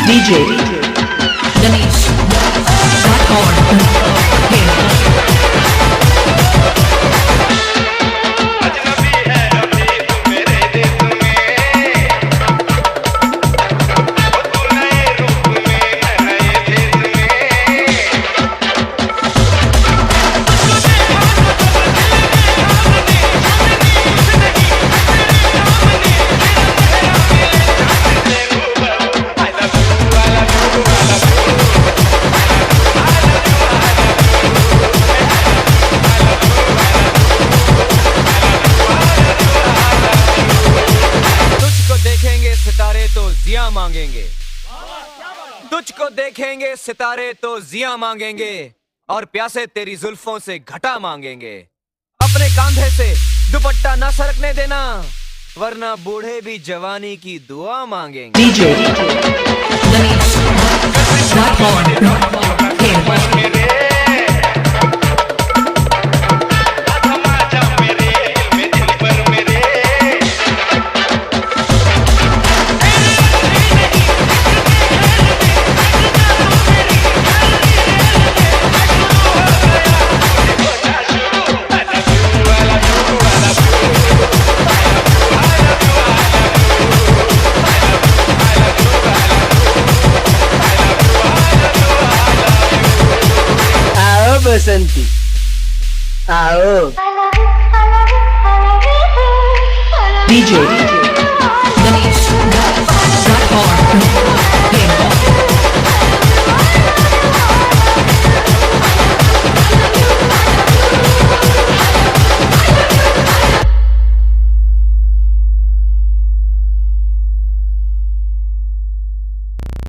DJ Ganesh Rathod सितारे तो जिया मांगेंगे, तुझको देखेंगे सितारे तो जिया मांगेंगे और प्यासे तेरी जुल्फों से घटा मांगेंगे। अपने कांधे से दुपट्टा ना सरकने देना, वरना बूढ़े भी जवानी की दुआ मांगेंगे। DJ Ganesh Rathod बसंती आओ। DJ Ganesh Rathod